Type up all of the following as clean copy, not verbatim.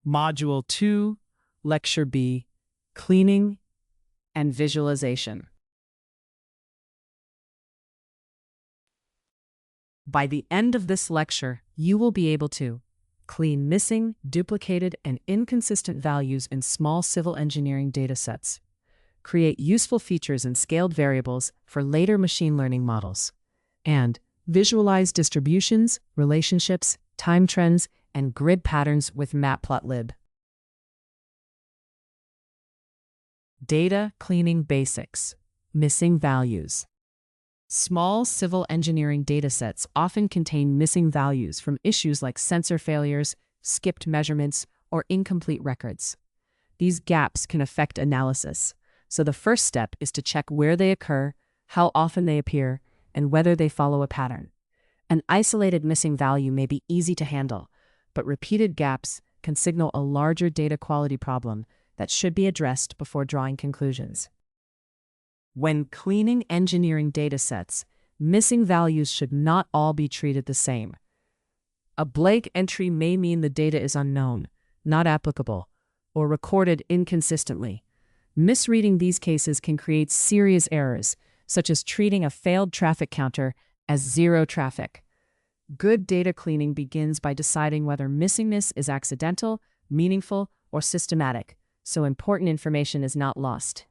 Module 2, Lecture B, Cleaning and Visualization. By the end of this lecture, you will be able to clean missing, duplicated, and inconsistent values in small civil engineering datasets, create useful features and scaled variables for later machine learning models, and visualize distributions, relationships, time trends, and grid patterns with matplotlib. Data cleaning basics. Missing values. Small civil engineering datasets often contain missing values from issues like sensor failures, skipped measurements, or incomplete records. These gaps can affect analysis, so the first step is to check where they occur, how often they appear, and whether they follow a pattern. An isolated missing value may be easy to handle, but repeated gaps can signal a larger data quality problem that should be addressed before drawing conclusions. When cleaning engineering datasets, missing values should not all be treated the same. A blank entry may mean the data is unknown, not applicable, or recorded inconsistently. Misreading these cases can create serious errors, such as treating a failed traffic counter as zero traffic. Good data cleaning begins by deciding whether missingness is accidental, meaningful, or systematic, so important information is not lost.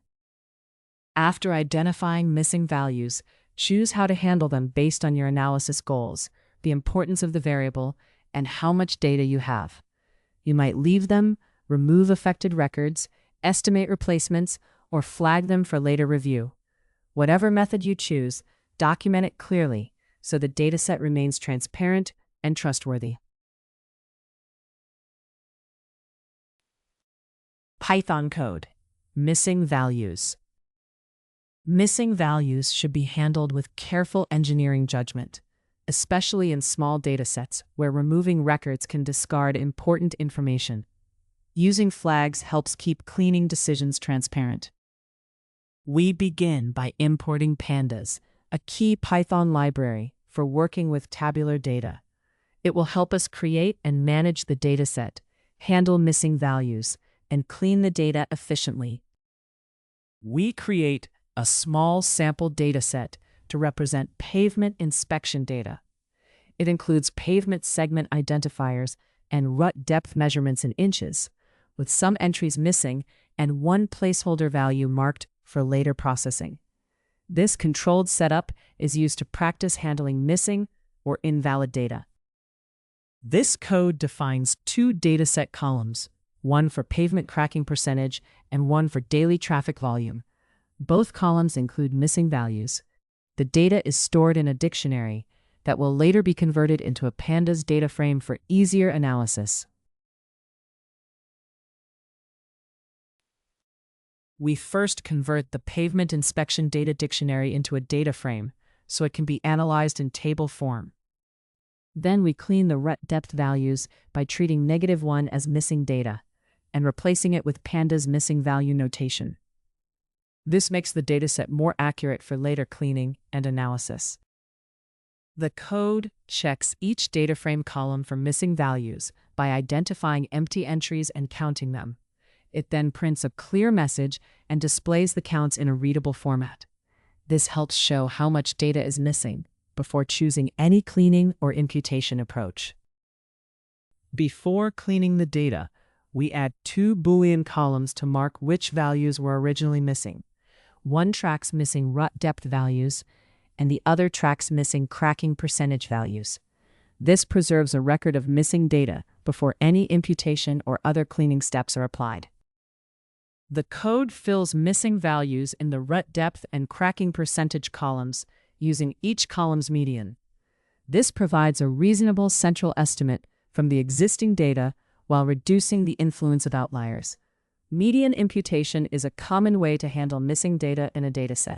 After identifying missing values, choose how to handle them based on your analysis goals, the importance of the variable, and how much data you have. You might leave them, remove affected records, estimate replacements, or flag them for later review. Whatever method you choose, document it clearly so the dataset remains transparent and trustworthy. Python code. Missing values. Missing values should be handled with careful engineering judgment, especially in small datasets where removing records can discard important information. Using flags helps keep cleaning decisions transparent. We begin by importing pandas, a key Python library for working with tabular data. It will help us create and manage the dataset, handle missing values, and clean the data efficiently. We create a small sample dataset to represent pavement inspection data. It includes pavement segment identifiers and rut depth measurements in inches, with some entries missing and one placeholder value marked for later processing. This controlled setup is used to practice handling missing or invalid data. This code defines two dataset columns, one for pavement cracking percentage and one for daily traffic volume. Both columns include missing values. The data is stored in a dictionary that will later be converted into a pandas data frame for easier analysis. We first convert the pavement inspection data dictionary into a data frame so it can be analyzed in table form. Then we clean the rut depth values by treating -1 as missing data and replacing it with pandas missing value notation. This makes the dataset more accurate for later cleaning and analysis. The code checks each data frame column for missing values by identifying empty entries and counting them. It then prints a clear message and displays the counts in a readable format. This helps show how much data is missing before choosing any cleaning or imputation approach. Before cleaning the data, we add two Boolean columns to mark which values were originally missing. One tracks missing rut depth values, and the other tracks missing cracking percentage values. This preserves a record of missing data before any imputation or other cleaning steps are applied. The code fills missing values in the rut depth and cracking percentage columns using each column's median. This provides a reasonable central estimate from the existing data while reducing the influence of outliers. Median imputation is a common way to handle missing data in a dataset.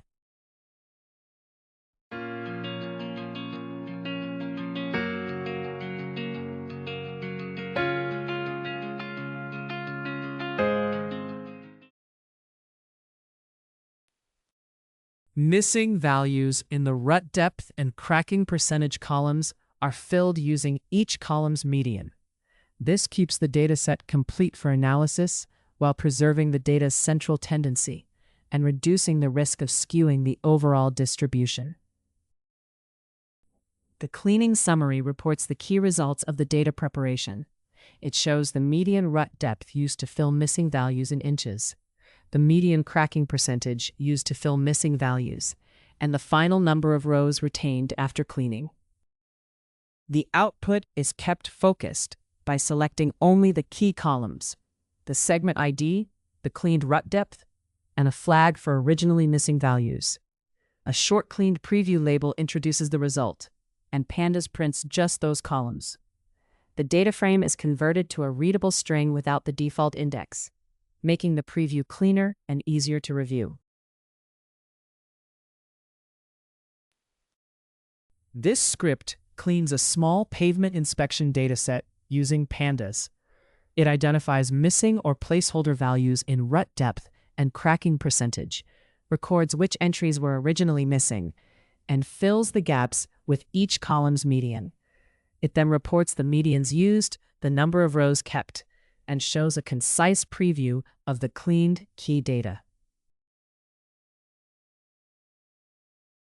Missing values in the rut depth and cracking percentage columns are filled using each column's median. This keeps the dataset complete for analysis while preserving the data's central tendency and reducing the risk of skewing the overall distribution. The cleaning summary reports the key results of the data preparation. It shows the median rut depth used to fill missing values in inches, the median cracking percentage used to fill missing values, and the final number of rows retained after cleaning. The output is kept focused by selecting only the key columns, the segment ID, the cleaned rut depth, and a flag for originally missing values. A short cleaned preview label introduces the result, and pandas prints just those columns. The data frame is converted to a readable string without the default index, making the preview cleaner and easier to review. This script cleans a small pavement inspection dataset using pandas. It identifies missing or placeholder values in rut depth and cracking percentage, records which entries were originally missing, and fills the gaps with each column's median. It then reports the medians used, the number of rows kept, and shows a concise preview of the cleaned key data.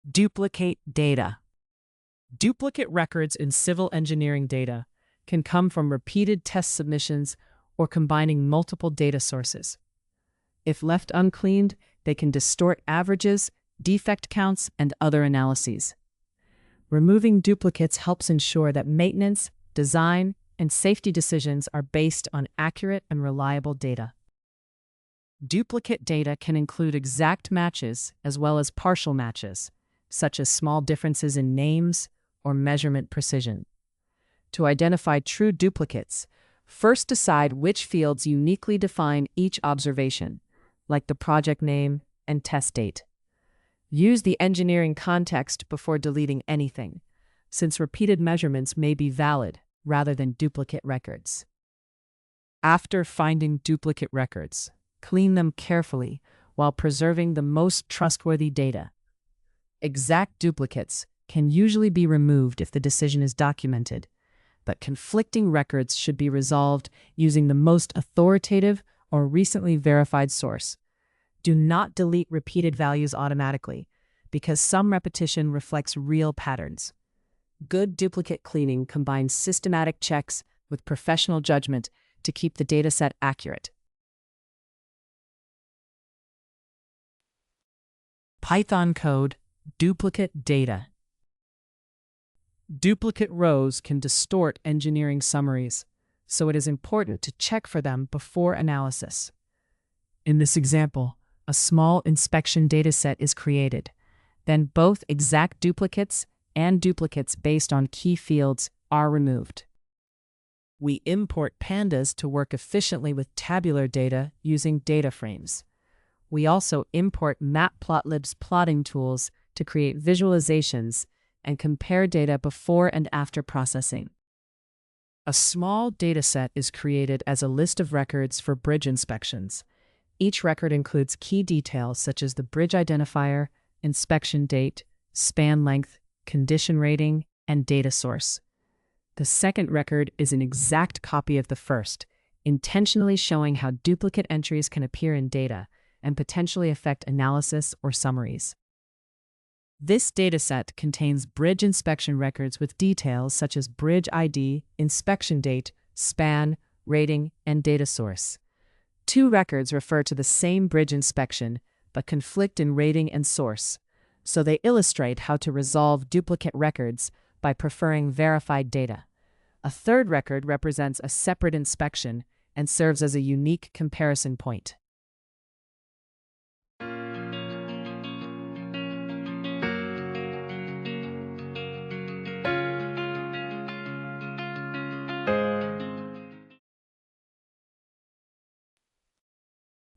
Duplicate data. Duplicate records in civil engineering data can come from repeated test submissions or combining multiple data sources. If left uncleaned, they can distort averages, defect counts, and other analyses. Removing duplicates helps ensure that maintenance, design, and safety decisions are based on accurate and reliable data. Duplicate data can include exact matches as well as partial matches, such as small differences in names or measurement precision. To identify true duplicates, first decide which fields uniquely define each observation, like the project name and test date. Use the engineering context before deleting anything, since repeated measurements may be valid rather than duplicate records. After finding duplicate records, clean them carefully while preserving the most trustworthy data. Exact duplicates can usually be removed if the decision is documented, but conflicting records should be resolved using the most authoritative or recently verified source. Do not delete repeated values automatically, because some repetition reflects real patterns. Good duplicate cleaning combines systematic checks with professional judgment to keep the dataset accurate. Python code, duplicate data. Duplicate rows can distort engineering summaries, so it is important to check for them before analysis. In this example, a small inspection dataset is created. Then both exact duplicates and duplicates based on key fields are removed. We import pandas to work efficiently with tabular data using data frames. We also import matplotlib's plotting tools to create visualizations and compare data before and after processing. A small dataset is created as a list of records for bridge inspections. Each record includes key details such as the bridge identifier, inspection date, span length, condition rating, and data source. The second record is an exact copy of the first, intentionally showing how duplicate entries can appear in data and potentially affect analysis or summaries. This dataset contains bridge inspection records with details such as bridge ID, inspection date, span, rating, and data source. Two records refer to the same bridge inspection, but conflict in rating and source, so they illustrate how to resolve duplicate records by preferring verified data. A third record represents a separate inspection and serves as a unique comparison point.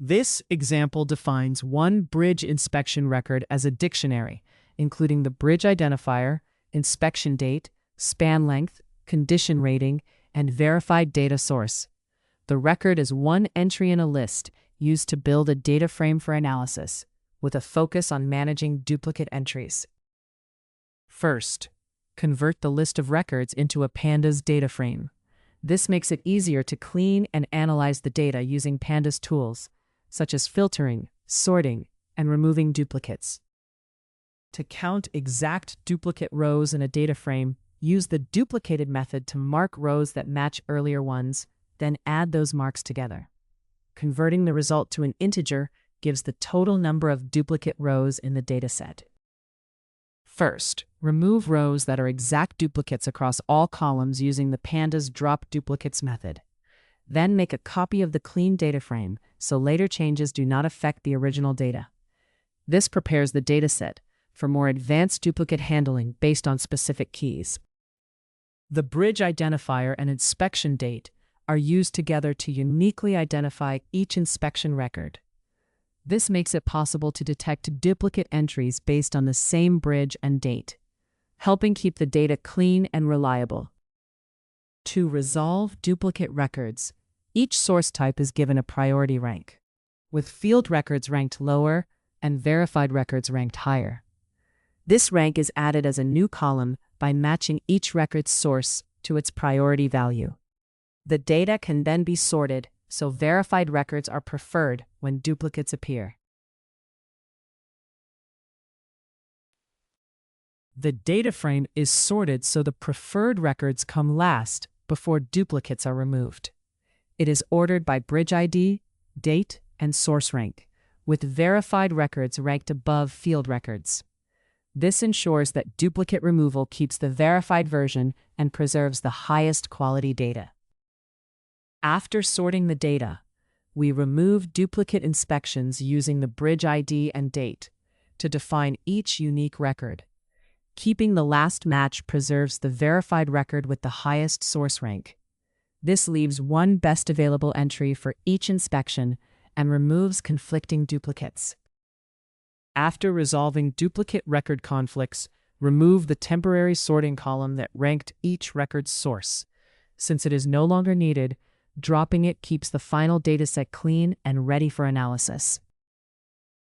This example defines one bridge inspection record as a dictionary, including the bridge identifier, inspection date, span length, condition rating, and verified data source. The record is one entry in a list used to build a data frame for analysis, with a focus on managing duplicate entries. First, convert the list of records into a pandas data frame. This makes it easier to clean and analyze the data using pandas tools, such as filtering, sorting, and removing duplicates. To count exact duplicate rows in a data frame, use the duplicated method to mark rows that match earlier ones, then add those marks together. Converting the result to an integer gives the total number of duplicate rows in the dataset. First, remove rows that are exact duplicates across all columns using the pandas drop duplicates method. Then make a copy of the clean data frame so later changes do not affect the original data. This prepares the dataset for more advanced duplicate handling based on specific keys. The bridge identifier and inspection date are used together to uniquely identify each inspection record. This makes it possible to detect duplicate entries based on the same bridge and date, helping keep the data clean and reliable. To resolve duplicate records, each source type is given a priority rank, with field records ranked lower and verified records ranked higher. This rank is added as a new column by matching each record's source to its priority value. The data can then be sorted, so verified records are preferred when duplicates appear. The data frame is sorted so the preferred records come last before duplicates are removed. It is ordered by bridge ID, date, and source rank, with verified records ranked above field records. This ensures that duplicate removal keeps the verified version and preserves the highest quality data. After sorting the data, we remove duplicate inspections using the bridge ID and date to define each unique record. Keeping the last match preserves the verified record with the highest source rank. This leaves one best available entry for each inspection and removes conflicting duplicates. After resolving duplicate record conflicts, remove the temporary sorting column that ranked each record's source. Since it is no longer needed, dropping it keeps the final dataset clean and ready for analysis.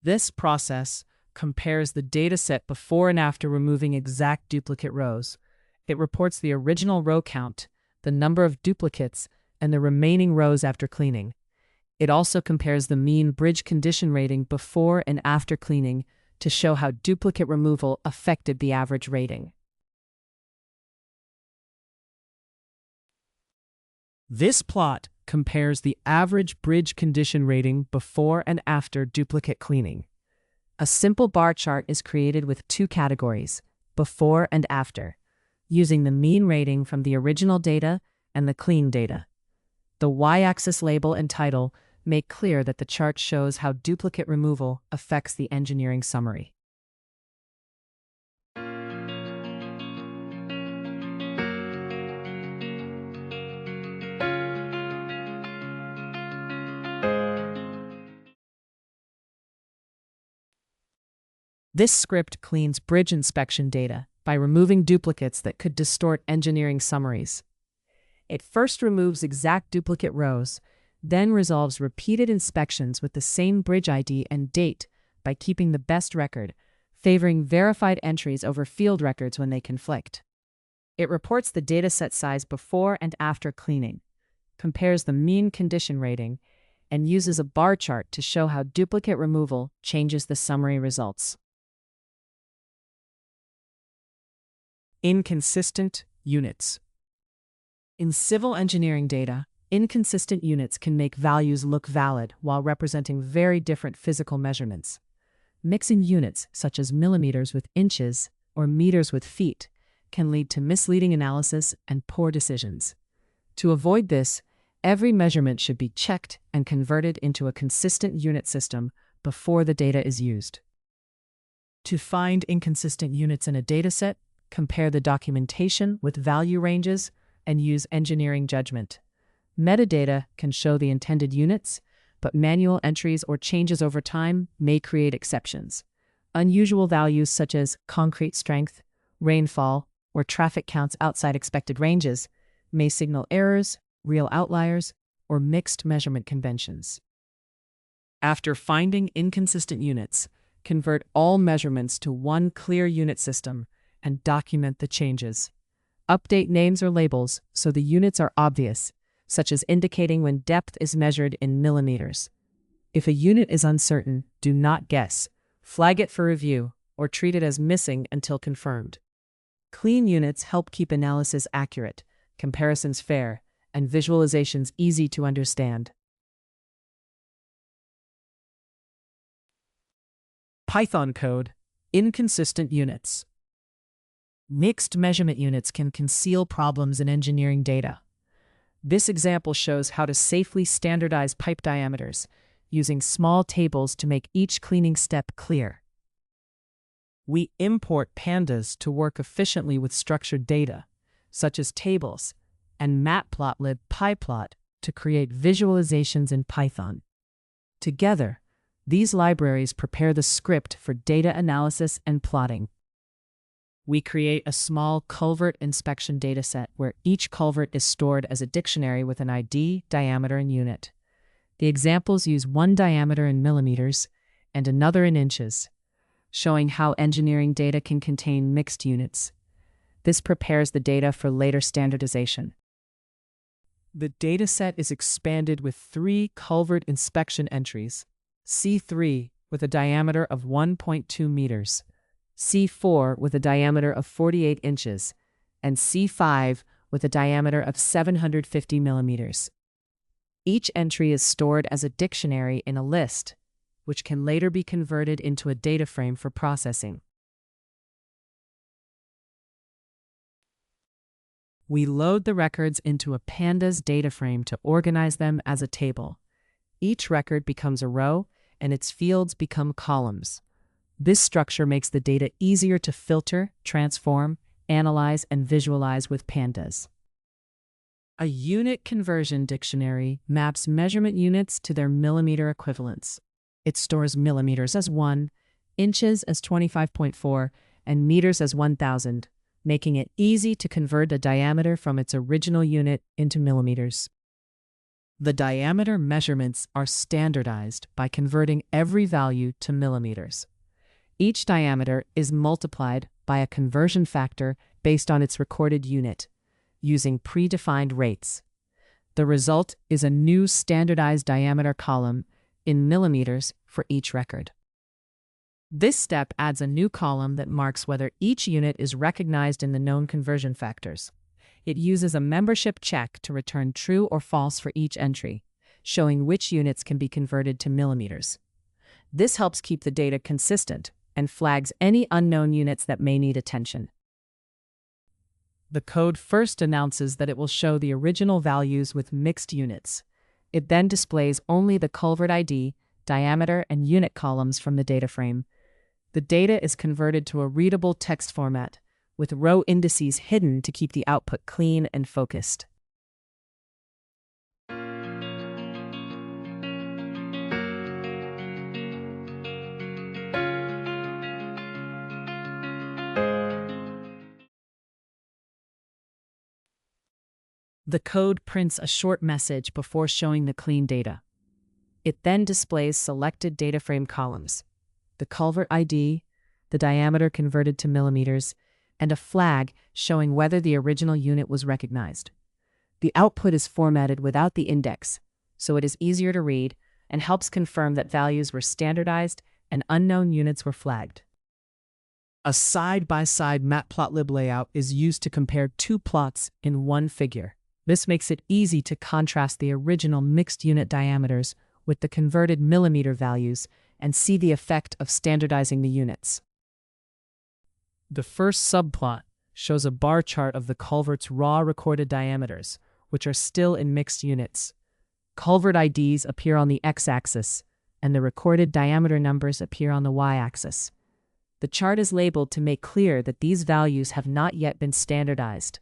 This process compares the dataset before and after removing exact duplicate rows. It reports the original row count, the number of duplicates, and the remaining rows after cleaning. It also compares the mean bridge condition rating before and after cleaning to show how duplicate removal affected the average rating. This plot compares the average bridge condition rating before and after duplicate cleaning. A simple bar chart is created with two categories, before and after, using the mean rating from the original data and the clean data. The y-axis label and title make clear that the chart shows how duplicate removal affects the engineering summary. This script cleans bridge inspection data by removing duplicates that could distort engineering summaries. It first removes exact duplicate rows, then resolves repeated inspections with the same bridge ID and date by keeping the best record, favoring verified entries over field records when they conflict. It reports the dataset size before and after cleaning, compares the mean condition rating, and uses a bar chart to show how duplicate removal changes the summary results. Inconsistent units. In civil engineering data, inconsistent units can make values look valid while representing very different physical measurements. Mixing units, such as millimeters with inches or meters with feet, can lead to misleading analysis and poor decisions. To avoid this, every measurement should be checked and converted into a consistent unit system before the data is used. To find inconsistent units in a dataset, compare the documentation with value ranges and use engineering judgment. Metadata can show the intended units, but manual entries or changes over time may create exceptions. Unusual values such as concrete strength, rainfall, or traffic counts outside expected ranges may signal errors, real outliers, or mixed measurement conventions. After finding inconsistent units, convert all measurements to one clear unit system and document the changes. Update names or labels so the units are obvious, such as indicating when depth is measured in millimeters. If a unit is uncertain, do not guess. Flag it for review or treat it as missing until confirmed. Clean units help keep analysis accurate, comparisons fair, and visualizations easy to understand. Python code: inconsistent units. Mixed measurement units can conceal problems in engineering data. This example shows how to safely standardize pipe diameters, using small tables to make each cleaning step clear. We import pandas to work efficiently with structured data, such as tables, and matplotlib pyplot to create visualizations in Python. Together, these libraries prepare the script for data analysis and plotting. We create a small culvert inspection dataset where each culvert is stored as a dictionary with an ID, diameter, and unit. The examples use one diameter in millimeters and another in inches, showing how engineering data can contain mixed units. This prepares the data for later standardization. The dataset is expanded with 3 culvert inspection entries: C3 with a diameter of 1.2 meters, C4 with a diameter of 48 inches, and C5 with a diameter of 750 millimeters. Each entry is stored as a dictionary in a list, which can later be converted into a data frame for processing. We load the records into a pandas data frame to organize them as a table. Each record becomes a row, and its fields become columns. This structure makes the data easier to filter, transform, analyze, and visualize with pandas. A unit conversion dictionary maps measurement units to their millimeter equivalents. It stores millimeters as 1, inches as 25.4, and meters as 1,000, making it easy to convert a diameter from its original unit into millimeters. The diameter measurements are standardized by converting every value to millimeters. Each diameter is multiplied by a conversion factor based on its recorded unit, using predefined rates. The result is a new standardized diameter column in millimeters for each record. This step adds a new column that marks whether each unit is recognized in the known conversion factors. It uses a membership check to return true or false for each entry, showing which units can be converted to millimeters. This helps keep the data consistent and flags any unknown units that may need attention. The code first announces that it will show the original values with mixed units. It then displays only the culvert ID, diameter, and unit columns from the data frame. The data is converted to a readable text format, with row indices hidden to keep the output clean and focused. The code prints a short message before showing the clean data. It then displays selected data frame columns: the culvert ID, the diameter converted to millimeters, and a flag showing whether the original unit was recognized. The output is formatted without the index, so it is easier to read and helps confirm that values were standardized and unknown units were flagged. A side-by-side matplotlib layout is used to compare 2 plots in one figure. This makes it easy to contrast the original mixed unit diameters with the converted millimeter values and see the effect of standardizing the units. The first subplot shows a bar chart of the culvert's raw recorded diameters, which are still in mixed units. Culvert IDs appear on the x-axis, and the recorded diameter numbers appear on the y-axis. The chart is labeled to make clear that these values have not yet been standardized.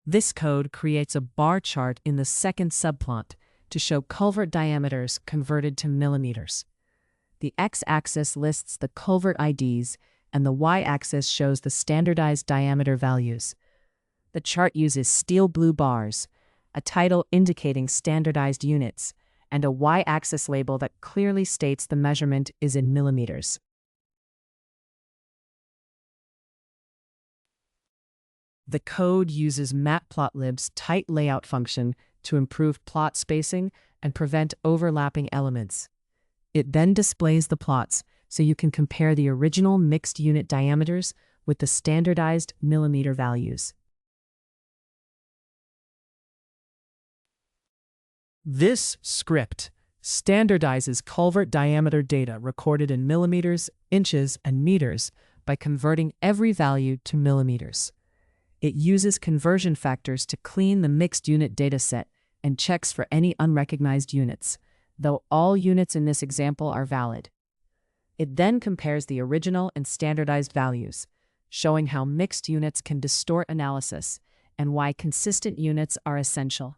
This code creates a bar chart in the second subplot to show culvert diameters converted to millimeters. The x-axis lists the culvert IDs, and the y-axis shows the standardized diameter values. The chart uses steel blue bars, a title indicating standardized units, and a y-axis label that clearly states the measurement is in millimeters. The code uses matplotlib's tight layout function to improve plot spacing and prevent overlapping elements. It then displays the plots so you can compare the original mixed unit diameters with the standardized millimeter values. This script standardizes culvert diameter data recorded in millimeters, inches, and meters by converting every value to millimeters. It uses conversion factors to clean the mixed unit dataset and checks for any unrecognized units, though all units in this example are valid. It then compares the original and standardized values, showing how mixed units can distort analysis and why consistent units are essential.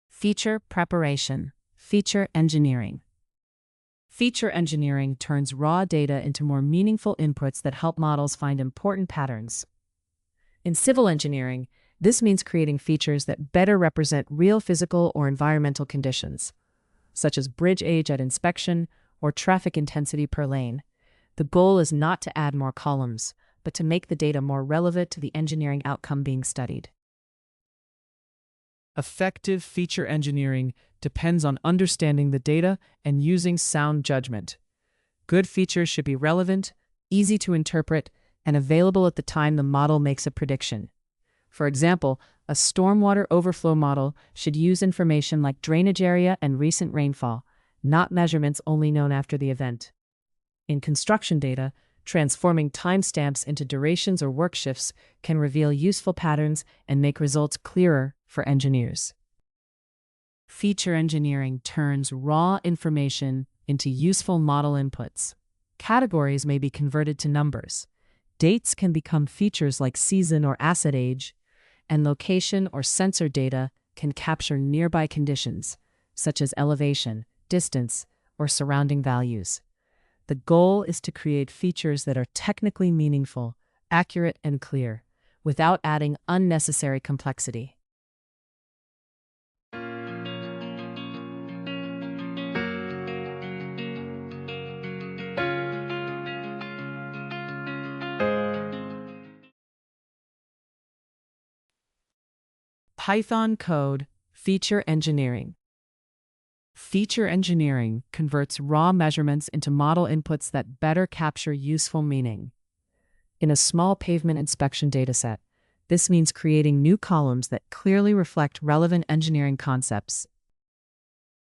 Feature preparation, feature engineering. Feature engineering turns raw data into more meaningful inputs that help models find important patterns. In civil engineering, this means creating features that better represent real physical or environmental conditions, such as bridge age at inspection or traffic intensity per lane. The goal is not to add more columns, but to make the data more relevant to the engineering outcome being studied. Effective feature engineering depends on understanding the data and using sound judgment. Good features should be relevant, easy to interpret, and available at the time the model makes a prediction. For example, a stormwater overflow model should use information like drainage area and recent rainfall, not measurements only known after the event. In construction data, transforming timestamps into durations or work shifts can reveal useful patterns and make results clearer for engineers. Feature engineering turns raw information into useful model inputs. Categories may be converted to numbers. Dates can become features like season or asset age, and location or sensor data can capture nearby conditions, such as elevation, distance, or surrounding values. The goal is to create features that are technically meaningful, accurate, and clear, without adding unnecessary complexity. Python code feature engineering. Feature engineering converts raw measurements into model inputs that better capture useful meaning. In a small pavement inspection dataset, this means creating new columns that clearly reflect relevant engineering concepts.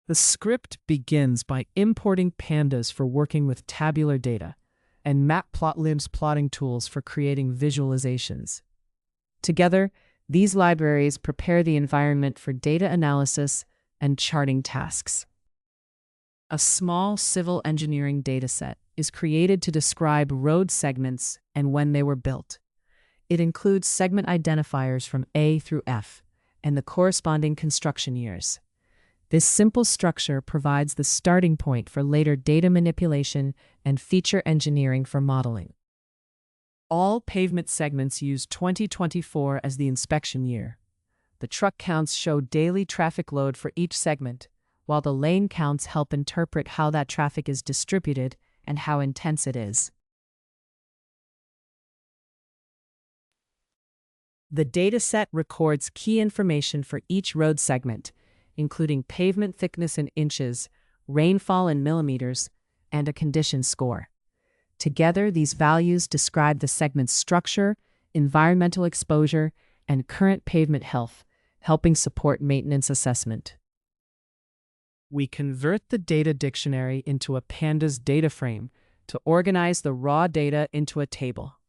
The script begins by importing pandas for working with tabular data and matplotlib's plotting tools for creating visualizations. Together, these libraries prepare the environment for data analysis and charting tasks. A small civil engineering dataset is created to describe road segments and when they were built. It includes segment identifiers from A through F and the corresponding construction years. This simple structure provides the starting point for later data manipulation and feature engineering for modeling. All pavement segments use 2024 as the inspection year. The truck counts show daily traffic load for each segment, while the lane counts help interpret how that traffic is distributed and how intense it is. The dataset records key information for each road segment, including pavement thickness in inches, rainfall in millimeters, and a condition score. Together, these values describe the segment's structure, environmental exposure, and current pavement health, helping support maintenance assessment. We convert the data dictionary into a pandas data frame to organize the raw data into a table.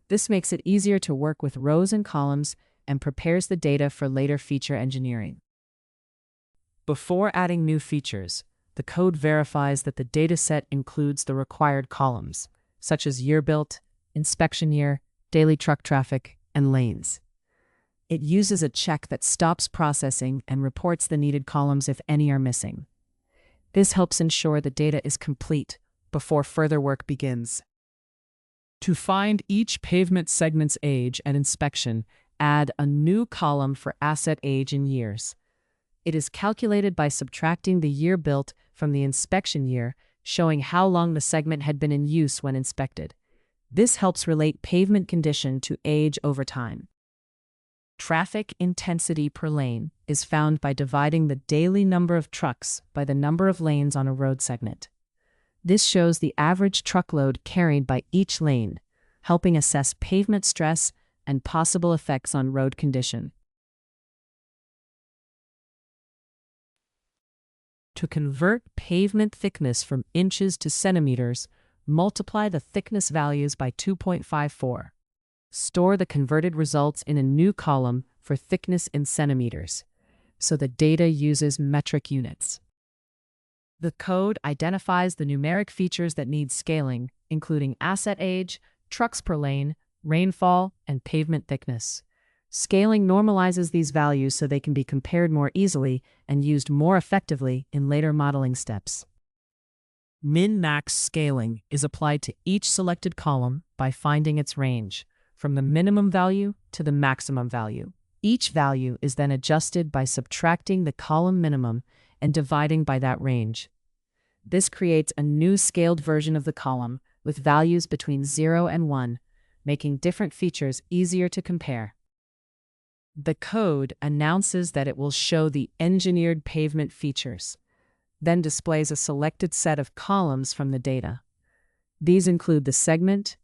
This makes it easier to work with rows and columns and prepares the data for later feature engineering. Before adding new features, the code verifies that the dataset includes the required columns, such as year built, inspection year, daily truck traffic, and lanes. It uses a check that stops processing and reports the needed columns if any are missing. This helps ensure the data is complete before further work begins. To find each pavement segment's age at inspection, add a new column for asset age in years. It is calculated by subtracting the year built from the inspection year, showing how long the segment had been in use when inspected. This helps relate pavement condition to age over time. Traffic intensity per lane is found by dividing the daily number of trucks by the number of lanes on a road segment. This shows the average truckload carried by each lane, helping assess pavement stress and possible effects on road condition. To convert pavement thickness from inches to centimeters, multiply the thickness values by 2.54. Store the converted results in a new column for thickness in centimeters, so the data uses metric units. The code identifies the numeric features that need scaling, including asset age, trucks per lane, rainfall, and pavement thickness. Scaling normalizes these values so they can be compared more easily and used more effectively in later modeling steps. Min-max scaling is applied to each selected column by finding its range, from the minimum value to the maximum value. Each value is then adjusted by subtracting the column minimum and dividing by that range. This creates a new scaled version of the column with values between 0 and 1, making different features easier to compare. The code announces that it will show the engineered pavement features, then displays a selected set of columns from the data. These include the segment,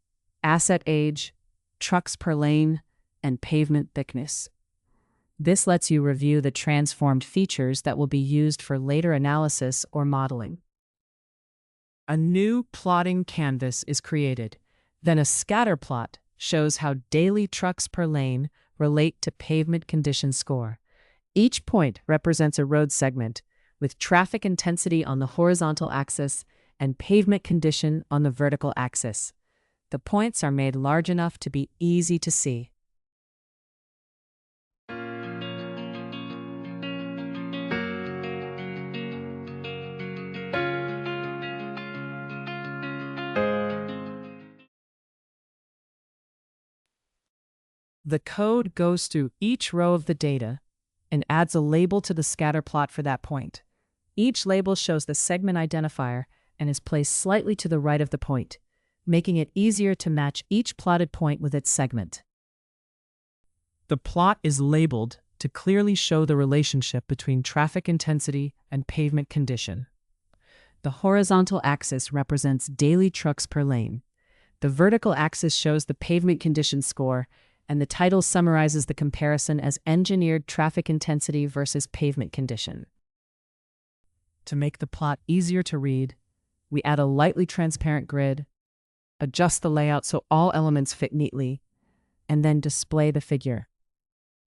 asset age, trucks per lane, and pavement thickness. This lets you review the transformed features that will be used for later analysis or modeling. A new plotting canvas is created. Then a scatter plot shows how daily trucks per lane relate to pavement condition score. Each point represents a road segment, with traffic intensity on the horizontal axis and pavement condition on the vertical axis. The points are made large enough to be easy to see. The code goes through each row of the data and adds a label to the scatter plot for that point. Each label shows the segment identifier and is placed slightly to the right of the point, making it easier to match each plotted point with its segment. The plot is labeled to clearly show the relationship between traffic intensity and pavement condition. The horizontal axis represents daily trucks per lane. The vertical axis shows the pavement condition score, and the title summarizes the comparison as engineered traffic intensity versus pavement condition. To make the plot easier to read, we add a lightly transparent grid, adjust the layout so all elements fit neatly, and then display the figure.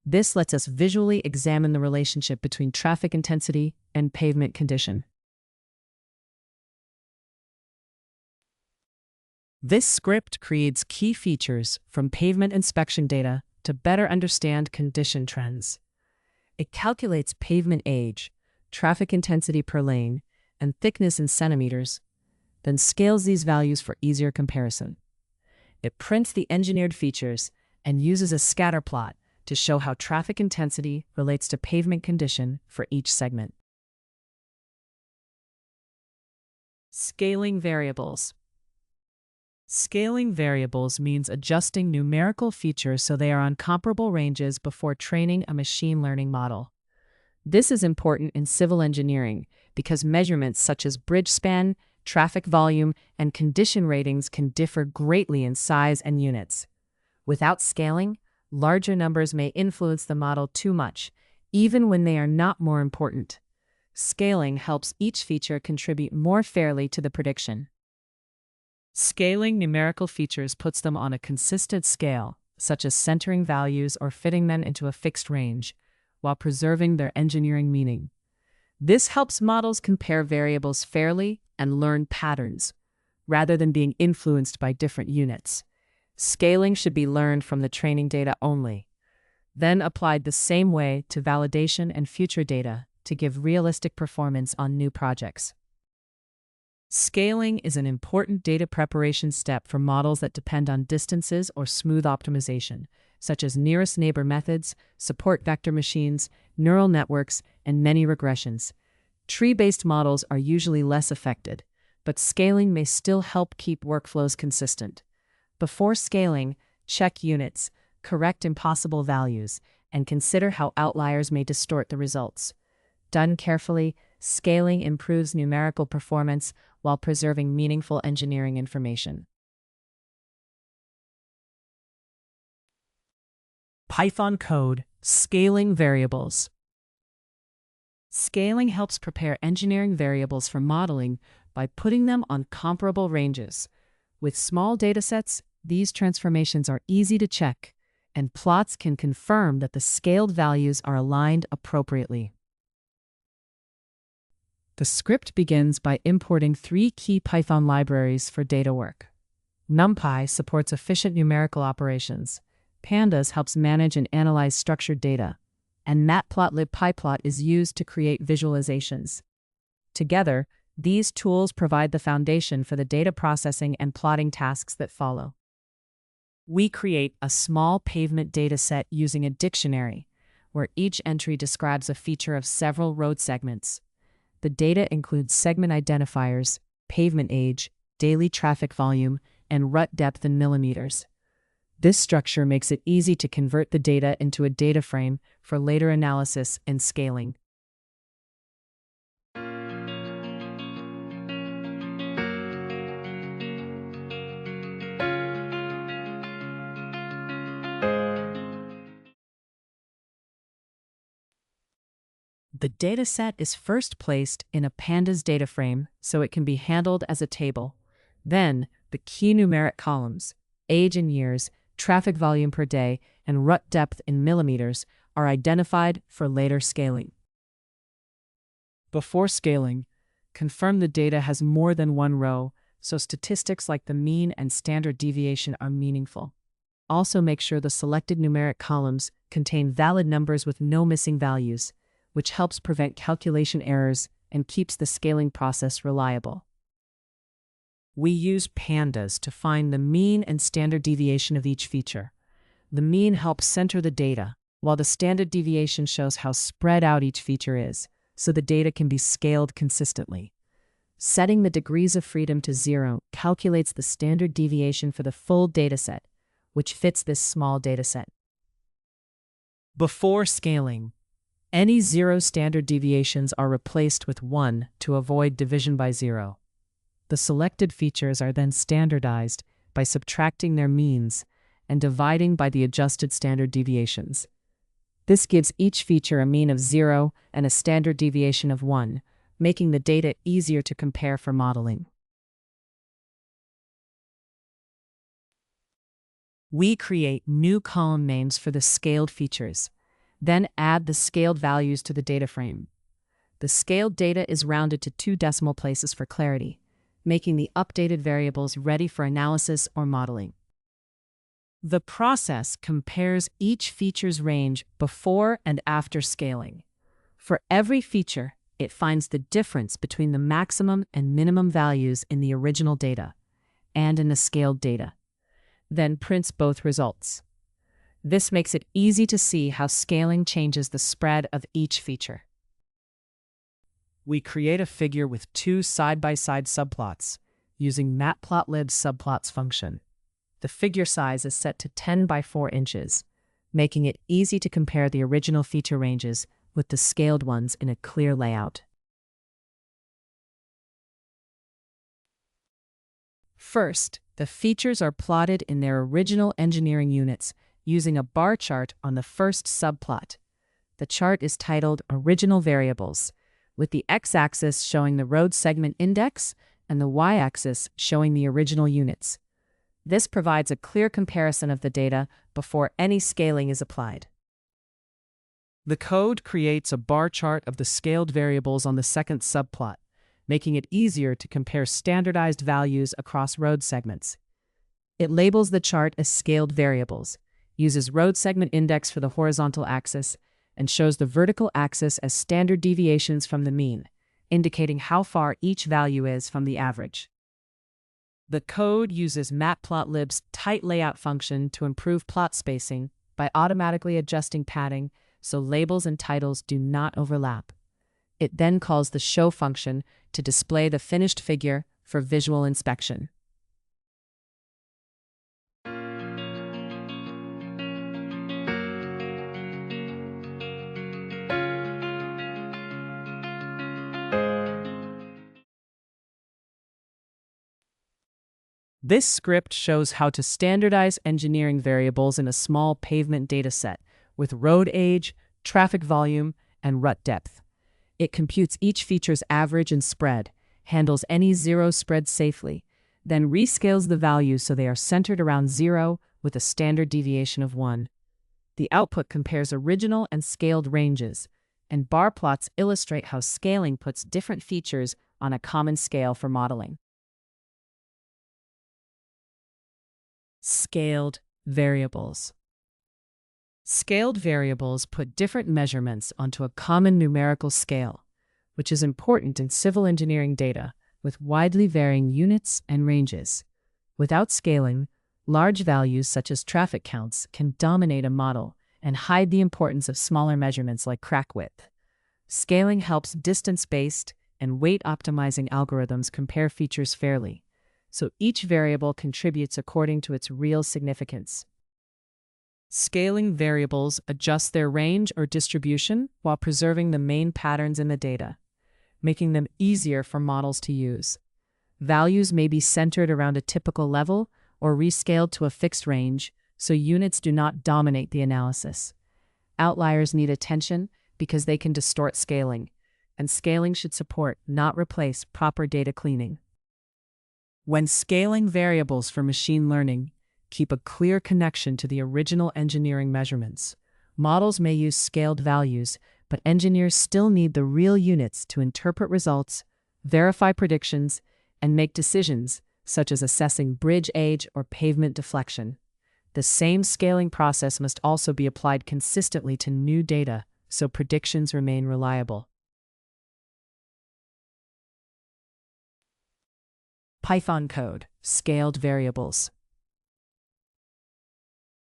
This lets us visually examine the relationship between traffic intensity and pavement condition. This script creates key features from pavement inspection data to better understand condition trends. It calculates pavement age, traffic intensity per lane, and thickness in centimeters, then scales these values for easier comparison. It prints the engineered features and uses a scatter plot to show how traffic intensity relates to pavement condition for each segment. Scaling variables. Scaling variables means adjusting numerical features so they are on comparable ranges before training a machine learning model. This is important in civil engineering because measurements such as bridge span, traffic volume, and condition ratings can differ greatly in size and units. Without scaling, larger numbers may influence the model too much, even when they are not more important. Scaling helps each feature contribute more fairly to the prediction. Scaling numerical features puts them on a consistent scale, such as centering values or fitting them into a fixed range, while preserving their engineering meaning. This helps models compare variables fairly and learn patterns, rather than being influenced by different units. Scaling should be learned from the training data only, then applied the same way to validation and future data to give realistic performance on new projects. Scaling is an important data preparation step for models that depend on distances or smooth optimization, such as nearest neighbor methods, support vector machines, neural networks, and many regressions. Tree-based models are usually less affected, but scaling may still help keep workflows consistent. Before scaling, check units, correct impossible values, and consider how outliers may distort the results. Done carefully, scaling improves numerical performance while preserving meaningful engineering information. Python code, scaling variables. Scaling helps prepare engineering variables for modeling by putting them on comparable ranges. With small datasets, these transformations are easy to check, and plots can confirm that the scaled values are aligned appropriately. The script begins by importing 3 key Python libraries for data work. NumPy supports efficient numerical operations. Pandas helps manage and analyze structured data. And matplotlib pyplot is used to create visualizations. Together, these tools provide the foundation for the data processing and plotting tasks that follow. We create a small pavement dataset using a dictionary, where each entry describes a feature of several road segments. The data includes segment identifiers, pavement age, daily traffic volume, and rut depth in millimeters. This structure makes it easy to convert the data into a data frame for later analysis and scaling. The dataset is first placed in a pandas data frame so it can be handled as a table. Then, the key numeric columns, age in years, traffic volume per day, and rut depth in millimeters, are identified for later scaling. Before scaling, confirm the data has more than one row, so statistics like the mean and standard deviation are meaningful. Also make sure the selected numeric columns contain valid numbers with no missing values, which helps prevent calculation errors and keeps the scaling process reliable. We use pandas to find the mean and standard deviation of each feature. The mean helps center the data, while the standard deviation shows how spread out each feature is, so the data can be scaled consistently. Setting the degrees of freedom to 0 calculates the standard deviation for the full dataset, which fits this small dataset. Before scaling, any 0 standard deviations are replaced with 1 to avoid division by 0. The selected features are then standardized by subtracting their means and dividing by the adjusted standard deviations. This gives each feature a mean of 0 and a standard deviation of 1, making the data easier to compare for modeling. We create new column names for the scaled features, then add the scaled values to the data frame. The scaled data is rounded to 2 decimal places for clarity, making the updated variables ready for analysis or modeling. The process compares each feature's range before and after scaling. For every feature, it finds the difference between the maximum and minimum values in the original data and in the scaled data, then prints both results. This makes it easy to see how scaling changes the spread of each feature. We create a figure with 2 side-by-side subplots using matplotlib's subplots function. The figure size is set to 10 by 4 inches, making it easy to compare the original feature ranges with the scaled ones in a clear layout. First, the features are plotted in their original engineering units using a bar chart on the first subplot. The chart is titled Original Variables, with the x-axis showing the road segment index and the y-axis showing the original units. This provides a clear comparison of the data before any scaling is applied. The code creates a bar chart of the scaled variables on the second subplot, making it easier to compare standardized values across road segments. It labels the chart as scaled variables, uses road segment index for the horizontal axis, and shows the vertical axis as standard deviations from the mean, indicating how far each value is from the average. The code uses matplotlib's tight layout function to improve plot spacing by automatically adjusting padding so labels and titles do not overlap. It then calls the show function to display the finished figure for visual inspection. This script shows how to standardize engineering variables in a small pavement dataset with road age, traffic volume, and rut depth. It computes each feature's average and spread, handles any zero spread safely, then rescales the values so they are centered around 0 with a standard deviation of 1. The output compares original and scaled ranges, and bar plots illustrate how scaling puts different features on a common scale for modeling. Scaled variables. Scaled variables put different measurements onto a common numerical scale, which is important in civil engineering data with widely varying units and ranges. Without scaling, large values such as traffic counts can dominate a model and hide the importance of smaller measurements like crack width. Scaling helps distance-based and weight-optimizing algorithms compare features fairly, so each variable contributes according to its real significance. Scaling variables adjust their range or distribution while preserving the main patterns in the data, making them easier for models to use. Values may be centered around a typical level or rescaled to a fixed range, so units do not dominate the analysis. Outliers need attention because they can distort scaling, and scaling should support, not replace, proper data cleaning. When scaling variables for machine learning, keep a clear connection to the original engineering measurements. Models may use scaled values, but engineers still need the real units to interpret results, verify predictions, and make decisions, such as assessing bridge age or pavement deflection. The same scaling process must also be applied consistently to new data, so predictions remain reliable. Python code, scaled variables.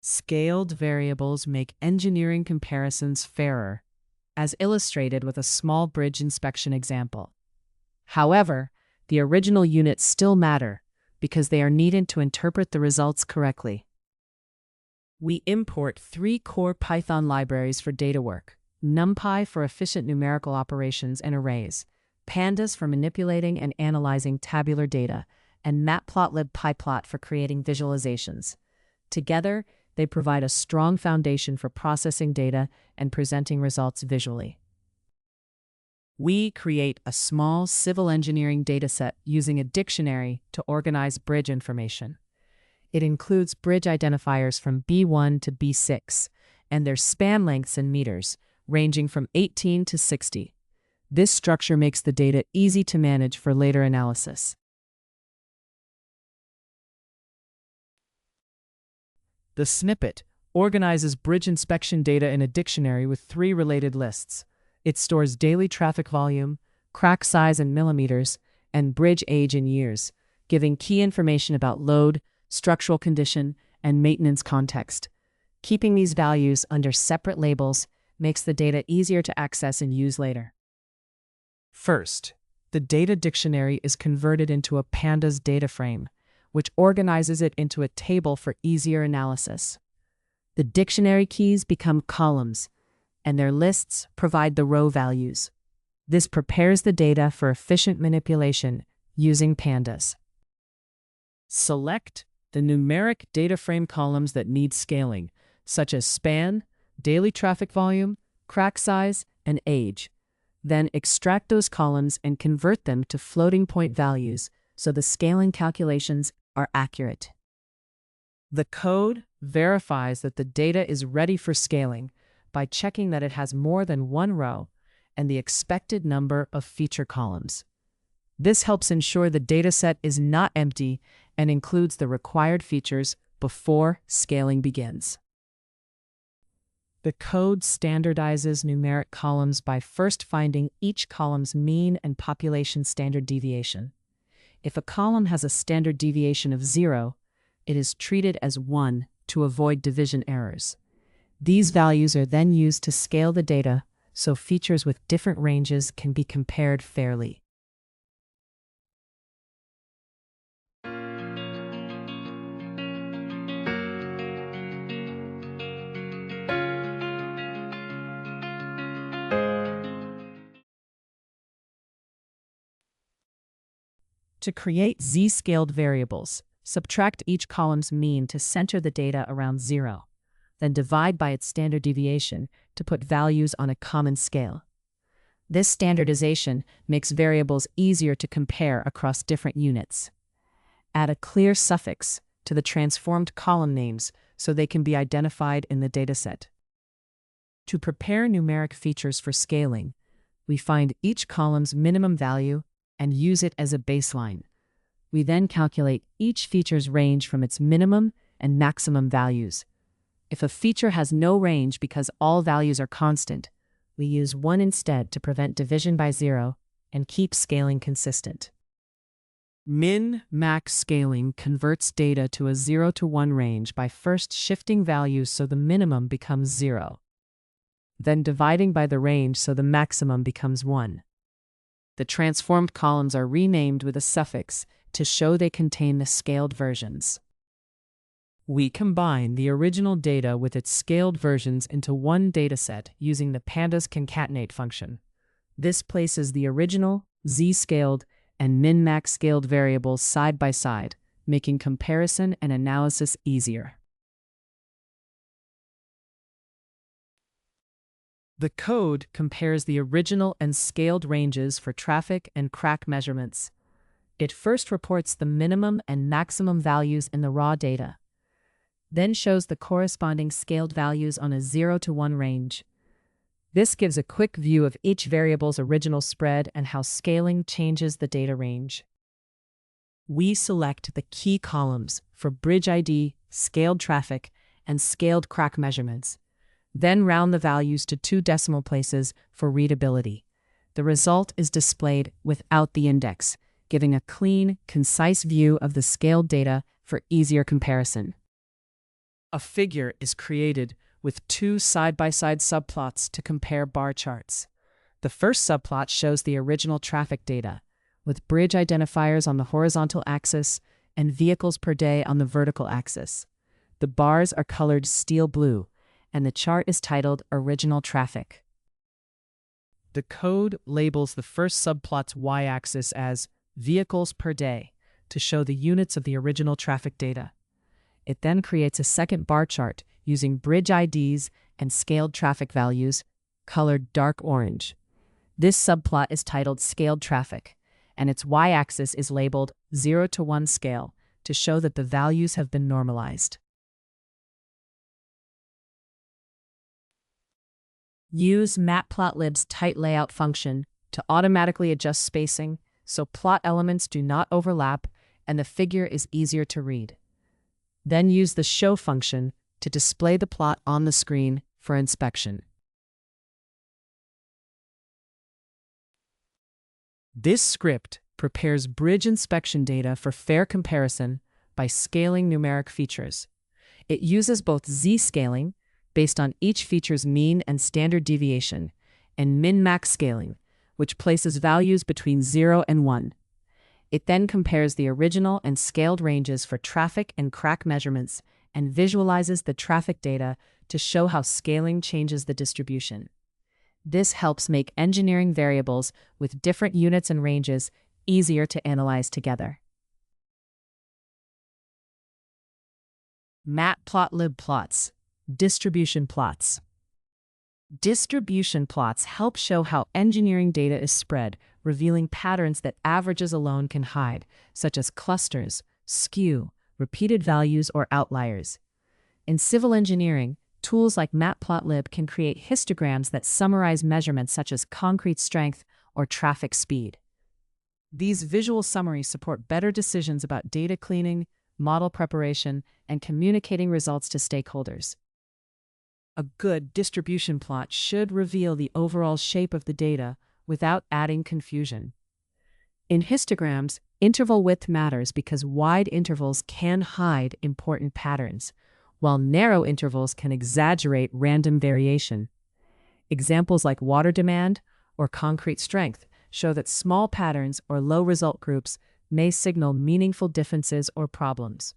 Scaled variables make engineering comparisons fairer, as illustrated with a small bridge inspection example. However, the original units still matter because they are needed to interpret the results correctly. We import 3 core Python libraries for data work: NumPy for efficient numerical operations and arrays, pandas for manipulating and analyzing tabular data, and matplotlib pyplot for creating visualizations. Together, they provide a strong foundation for processing data and presenting results visually. We create a small civil engineering dataset using a dictionary to organize bridge information. It includes bridge identifiers from B1 to B6 and their span lengths in meters, ranging from 18 to 60. This structure makes the data easy to manage for later analysis. The snippet organizes bridge inspection data in a dictionary with 3 related lists. It stores daily traffic volume, crack size in millimeters, and bridge age in years, giving key information about load, structural condition, and maintenance context. Keeping these values under separate labels makes the data easier to access and use later. First, the data dictionary is converted into a pandas data frame, which organizes it into a table for easier analysis. The dictionary keys become columns, and their lists provide the row values. This prepares the data for efficient manipulation using pandas. Select the numeric data frame columns that need scaling, such as span, daily traffic volume, crack size, and age. Then extract those columns and convert them to floating point values so the scaling calculations are accurate. The code verifies that the data is ready for scaling by checking that it has more than one row and the expected number of feature columns. This helps ensure the dataset is not empty and includes the required features before scaling begins. The code standardizes numeric columns by first finding each column's mean and population standard deviation. If a column has a standard deviation of 0, it is treated as 1 to avoid division errors. These values are then used to scale the data so features with different ranges can be compared fairly. To create z-scaled variables, Subtract each column's mean to center the data around 0. Then divide by its standard deviation to put values on a common scale. This standardization makes variables easier to compare across different units. Add a clear suffix to the transformed column names so they can be identified in the dataset. To prepare numeric features for scaling, we find each column's minimum value and use it as a baseline. We then calculate each feature's range from its minimum and maximum values. If a feature has no range because all values are constant, we use 1 instead to prevent division by 0 and keep scaling consistent. Min-max scaling converts data to a 0 to 1 range by first shifting values so the minimum becomes 0, then dividing by the range so the maximum becomes 1. The transformed columns are renamed with a suffix to show they contain the scaled versions. We combine the original data with its scaled versions into one dataset using the pandas concatenate function. This places the original, z-scaled, and min-max scaled variables side by side, making comparison and analysis easier. The code compares the original and scaled ranges for traffic and crack measurements. It first reports the minimum and maximum values in the raw data, then shows the corresponding scaled values on a 0 to 1 range. This gives a quick view of each variable's original spread and how scaling changes the data range. We select the key columns for bridge ID, scaled traffic, and scaled crack measurements, then round the values to 2 decimal places for readability. The result is displayed without the index, giving a clean, concise view of the scaled data for easier comparison. A figure is created with 2 side-by-side subplots to compare bar charts. The first subplot shows the original traffic data, with bridge identifiers on the horizontal axis and vehicles per day on the vertical axis. The bars are colored steel blue, and the chart is titled Original Traffic. The code labels the first subplot's y-axis as vehicles per day to show the units of the original traffic data. It then creates a second bar chart using bridge IDs and scaled traffic values, colored dark orange. This subplot is titled Scaled Traffic, and its y-axis is labeled 0 to 1 scale to show that the values have been normalized. Use matplotlib's tight layout function to automatically adjust spacing so plot elements do not overlap and the figure is easier to read. Then use the show function to display the plot on the screen for inspection. This script prepares bridge inspection data for fair comparison by scaling numeric features. It uses both z-scaling, based on each feature's mean and standard deviation, and min-max scaling, which places values between 0 and 1. It then compares the original and scaled ranges for traffic and crack measurements and visualizes the traffic data to show how scaling changes the distribution. This helps make engineering variables with different units and ranges easier to analyze together. Matplotlib plots, distribution plots. Distribution plots help show how engineering data is spread, revealing patterns that averages alone can hide, such as clusters, skew, repeated values, or outliers. In civil engineering, tools like matplotlib can create histograms that summarize measurements such as concrete strength or traffic speed. These visual summaries support better decisions about data cleaning, model preparation, and communicating results to stakeholders. A good distribution plot should reveal the overall shape of the data without adding confusion. In histograms, interval width matters because wide intervals can hide important patterns, while narrow intervals can exaggerate random variation. Examples like water demand or concrete strength show that small patterns or low result groups may signal meaningful differences or problems.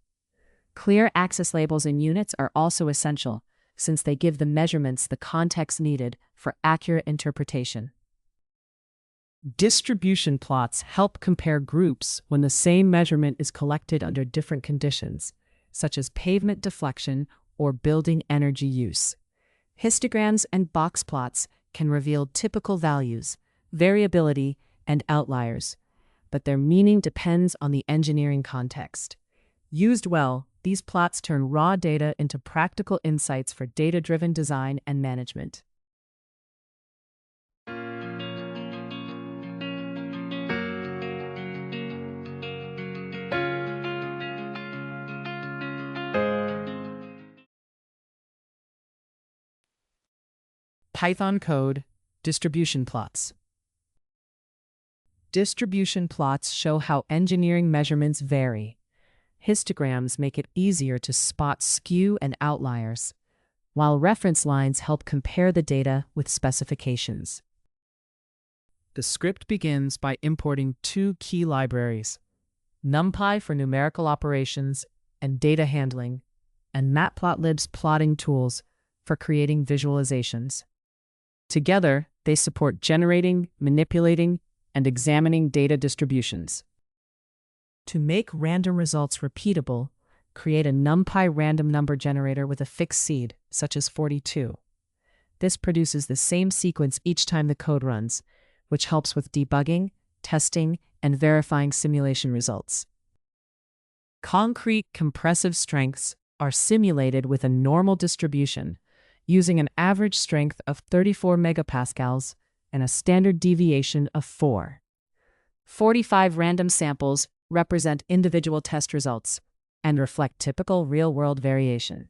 Clear axis labels in units are also essential, since they give the measurements the context needed for accurate interpretation. Distribution plots help compare groups when the same measurement is collected under different conditions, such as pavement deflection or building energy use. Histograms and box plots can reveal typical values, variability, and outliers, but their meaning depends on the engineering context. Used well, these plots turn raw data into practical insights for data-driven design and management. Python code, distribution plots. Distribution plots show how engineering measurements vary. Histograms make it easier to spot skew and outliers, while reference lines help compare the data with specifications. The script begins by importing two key libraries, NumPy for numerical operations and data handling, and matplotlib's plotting tools for creating visualizations. Together, they support generating, manipulating, and examining data distributions. To make random results repeatable, create a NumPy random number generator with a fixed seed, such as 42. This produces the same sequence each time the code runs, which helps with debugging, testing, and verifying simulation results. Concrete compressive strengths are simulated with a normal distribution, using an average strength of 34 megapascals and a standard deviation of 4. 45 random samples represent individual test results and reflect typical real-world variation.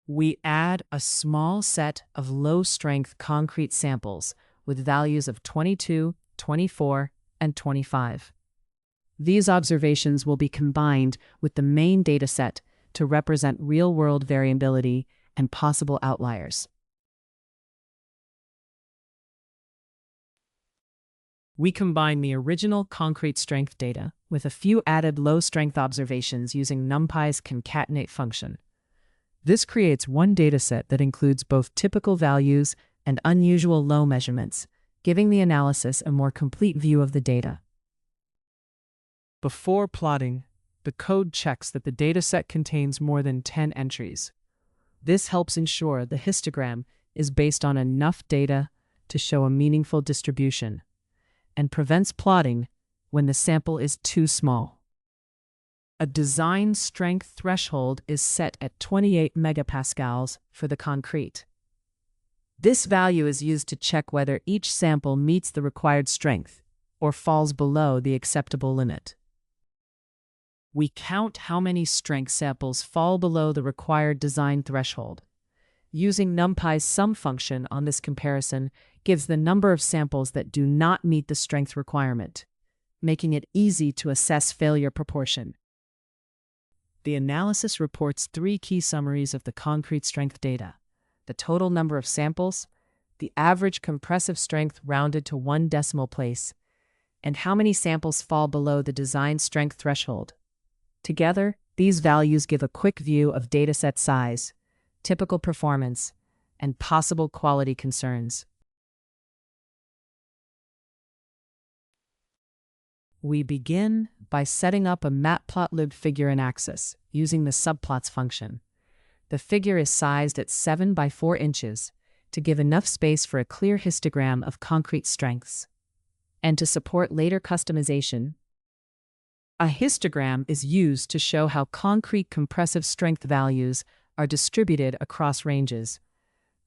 We add a small set of low-strength concrete samples with values of 22, 24, and 25. These observations will be combined with the main dataset to represent real-world variability and possible outliers. We combine the original concrete strength data with a few added low-strength observations using NumPy's concatenate function. This creates one dataset that includes both typical values and unusual low measurements, giving the analysis a more complete view of the data. Before plotting, the code checks that the dataset contains more than 10 entries. This helps ensure the histogram is based on enough data to show a meaningful distribution, and prevents plotting when the sample is too small. A design strength threshold is set at 28 megapascals for the concrete. This value is used to check whether each sample meets the required strength or falls below the acceptable limit. We count how many strength samples fall below the required design threshold. Using NumPy's sum function on this comparison gives the number of samples that do not meet the strength requirement, making it easy to assess failure proportion. The analysis reports 3 key summaries of the concrete strength data: the total number of samples, the average compressive strength rounded to 1 decimal place, and how many samples fall below the design strength threshold. Together, these values give a quick view of dataset size, typical performance, and possible quality concerns. We begin by setting up a matplotlib figure in Axis using the subplots function. The figure is sized at 7 by 4 inches to give enough space for a clear histogram of concrete strengths. And to support later customization, a histogram is used to show how concrete compressive strength values are distributed across ranges.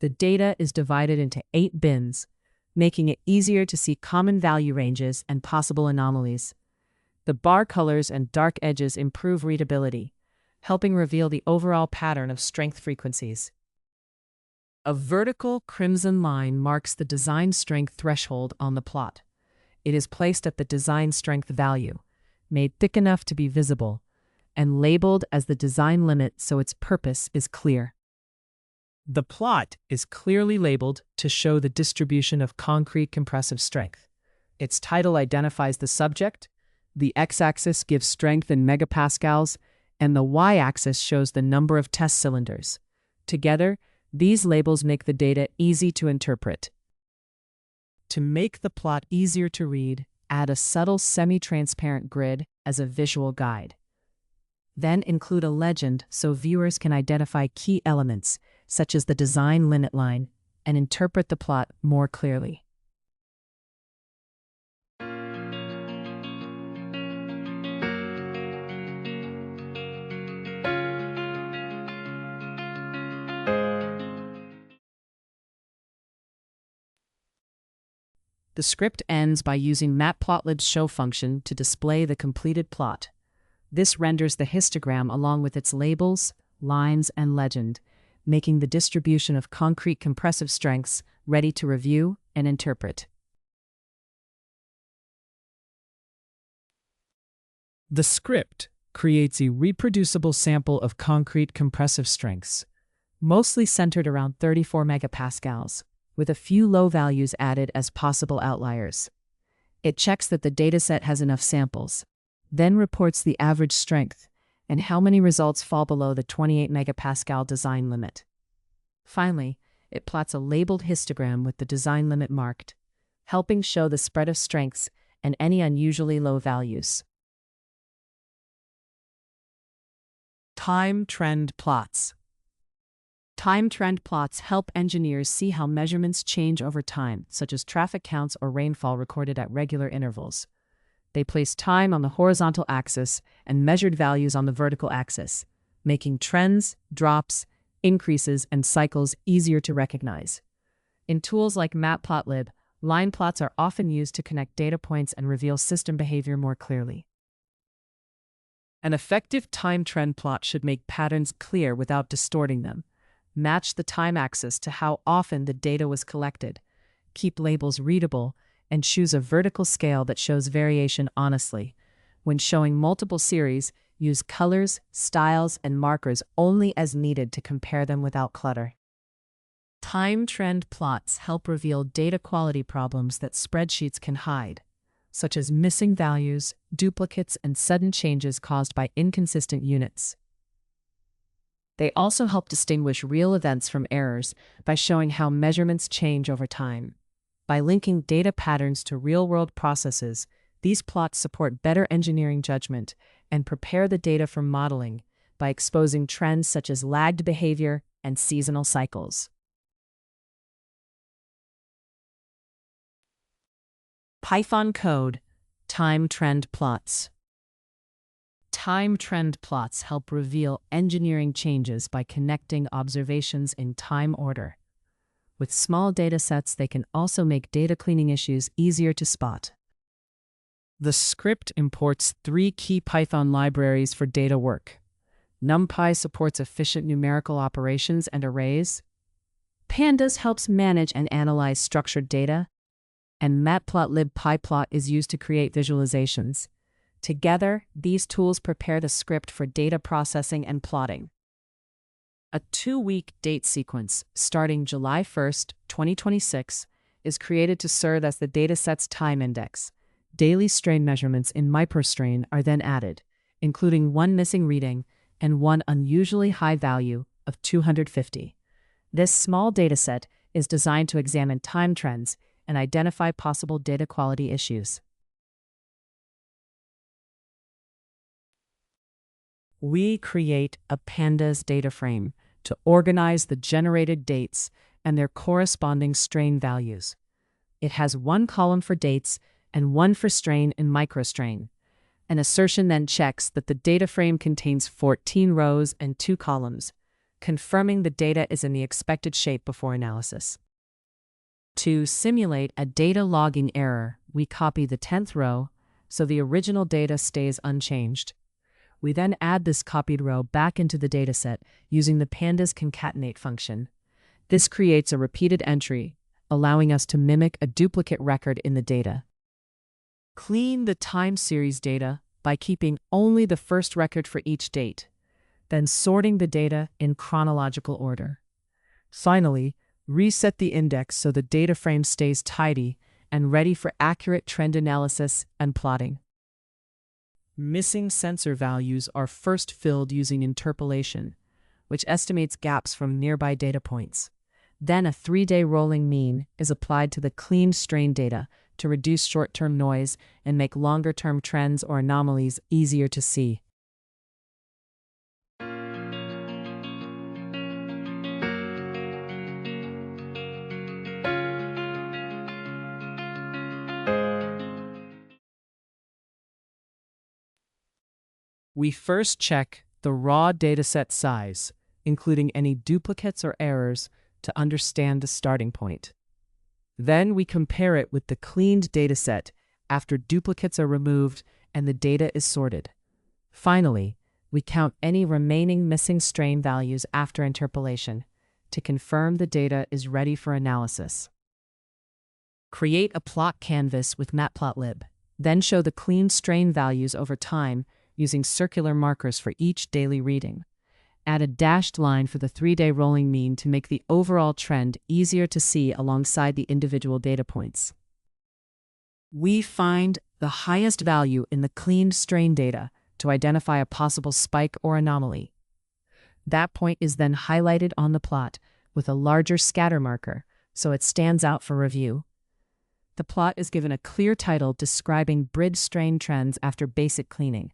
The data is divided into 8 bins, making it easier to see common value ranges and possible anomalies. The bar colors and dark edges improve readability, helping reveal the overall pattern of strength frequencies. A vertical crimson line marks the design strength threshold on the plot. It is placed at the design strength value, made thick enough to be visible, and labeled as the design limit so its purpose is clear. The plot is clearly labeled to show the distribution of concrete compressive strength. Its title identifies the subject, the x-axis gives strength in megapascals, and the y-axis shows the number of test cylinders. Together, these labels make the data easy to interpret. To make the plot easier to read, add a subtle semi-transparent grid as a visual guide. Then include a legend so viewers can identify key elements, such as the design limit line, and interpret the plot more clearly. The script ends by using matplotlib's show function to display the completed plot. This renders the histogram along with its labels, lines, and legend, making the distribution of concrete compressive strengths ready to review and interpret. The script creates a reproducible sample of concrete compressive strengths, mostly centered around 34 megapascals, with a few low values added as possible outliers. It checks that the dataset has enough samples, then reports the average strength and how many results fall below the 28 megapascal design limit. Finally, it plots a labeled histogram with the design limit marked, helping show the spread of strengths and any unusually low values. Time trend plots. Time trend plots help engineers see how measurements change over time, such as traffic counts or rainfall recorded at regular intervals. They place time on the horizontal axis and measured values on the vertical axis, making trends, drops, increases, and cycles easier to recognize. In tools like matplotlib, line plots are often used to connect data points and reveal system behavior more clearly. An effective time trend plot should make patterns clear without distorting them. Match the time axis to how often the data was collected, keep labels readable, and choose a vertical scale that shows variation honestly. When showing multiple series, use colors, styles, and markers only as needed to compare them without clutter. Time trend plots help reveal data quality problems that spreadsheets can hide, such as missing values, duplicates, and sudden changes caused by inconsistent units. They also help distinguish real events from errors by showing how measurements change over time. By linking data patterns to real-world processes, these plots support better engineering judgment and prepare the data for modeling by exposing trends such as lagged behavior and seasonal cycles. Python code, time trend plots. Time trend plots help reveal engineering changes by connecting observations in time order. With small data sets, they can also make data cleaning issues easier to spot. The script imports 3 key Python libraries for data work. NumPy supports efficient numerical operations and arrays. Pandas helps manage and analyze structured data. And matplotlib pyplot is used to create visualizations. Together, these tools prepare the script for data processing and plotting. A 2-week date sequence starting July 1st, 2026 is created to serve as the dataset's time index. Daily strain measurements in microstrain are then added, including 1 missing reading and 1 unusually high value of 250. This small dataset is designed to examine time trends and identify possible data quality issues. We create a pandas data frame to organize the generated dates and their corresponding strain values. It has 1 column for dates and 1 for strain and microstrain. An assertion then checks that the data frame contains 14 rows and 2 columns, confirming the data is in the expected shape before analysis. To simulate a data logging error, we copy the 10th row so the original data stays unchanged. We then add this copied row back into the dataset using the pandas concatenate function. This creates a repeated entry, allowing us to mimic a duplicate record in the data. Clean the time series data by keeping only the first record for each date, then sorting the data in chronological order. Finally, reset the index so the data frame stays tidy and ready for accurate trend analysis and plotting. Missing sensor values are first filled using interpolation, which estimates gaps from nearby data points. Then a 3-day rolling mean is applied to the cleaned strain data to reduce short-term noise and make longer-term trends or anomalies easier to see. We first check the raw dataset size, including any duplicates or errors, to understand the starting point. Then we compare it with the cleaned dataset after duplicates are removed and the data is sorted. Finally, we count any remaining missing strain values after interpolation to confirm the data is ready for analysis. Create a plot canvas with matplotlib, then show the cleaned strain values over time using circular markers for each daily reading. Add a dashed line for the 3-day rolling mean to make the overall trend easier to see alongside the individual data points. We find the highest value in the cleaned strain data to identify a possible spike or anomaly. That point is then highlighted on the plot with a larger scatter marker so it stands out for review. The plot is given a clear title describing bridge strain trends after basic cleaning,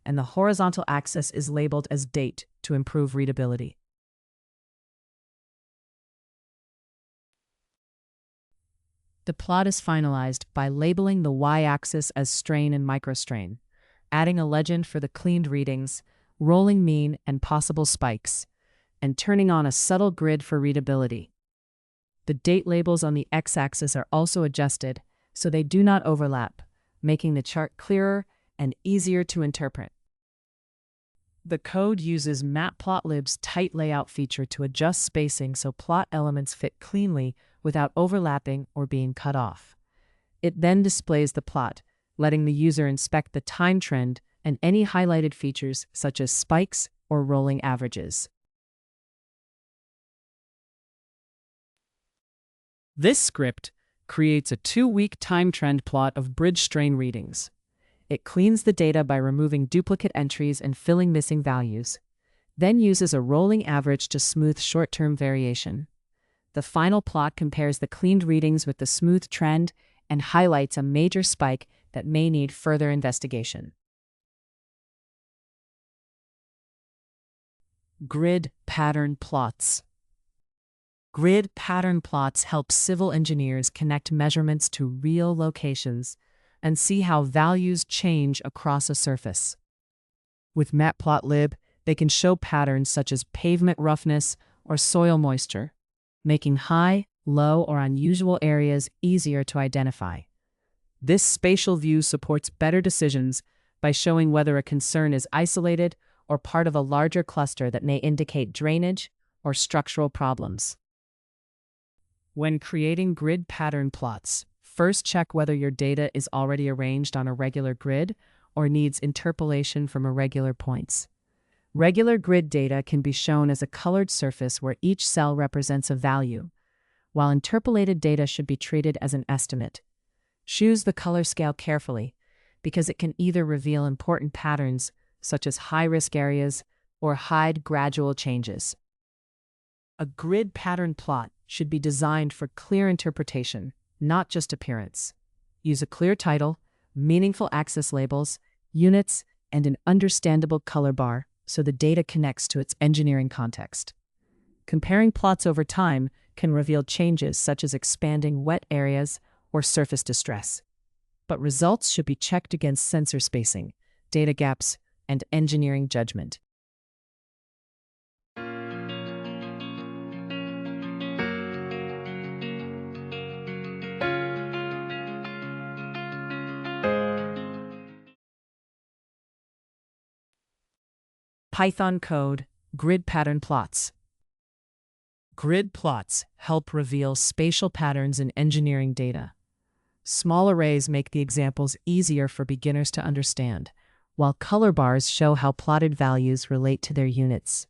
and the horizontal axis is labeled as date to improve readability. The plot is finalized by labeling the y-axis as strain and microstrain, adding a legend for the cleaned readings, rolling mean, and possible spikes, and turning on a subtle grid for readability. The date labels on the x-axis are also adjusted so they do not overlap, making the chart clearer and easier to interpret. The code uses matplotlib's tight layout feature to adjust spacing so plot elements fit cleanly without overlapping or being cut off. It then displays the plot, letting the user inspect the time trend and any highlighted features such as spikes or rolling averages. This script creates a 2-week time trend plot of bridge strain readings. It cleans the data by removing duplicate entries and filling missing values, then uses a rolling average to smooth short-term variation. The final plot compares the cleaned readings with the smooth trend and highlights a major spike that may need further investigation. Grid pattern plots. Grid pattern plots help civil engineers connect measurements to real locations and see how values change across a surface. With matplotlib, they can show patterns such as pavement roughness or soil moisture, making high, low, or unusual areas easier to identify. This spatial view supports better decisions by showing whether a concern is isolated or part of a larger cluster that may indicate drainage or structural problems. When creating grid pattern plots, first check whether your data is already arranged on a regular grid or needs interpolation from irregular points. Regular grid data can be shown as a colored surface where each cell represents a value, while interpolated data should be treated as an estimate. Choose the color scale carefully because it can either reveal important patterns, such as high-risk areas, or hide gradual changes. A grid pattern plot should be designed for clear interpretation, not just appearance. Use a clear title, meaningful axis labels, units, and an understandable color bar so the data connects to its engineering context. Comparing plots over time can reveal changes such as expanding wet areas or surface distress. But results should be checked against sensor spacing, data gaps, and engineering judgment. Python code, grid pattern plots. Grid plots help reveal spatial patterns in engineering data. Small arrays make the examples easier for beginners to understand, while color bars show how plotted values relate to their units.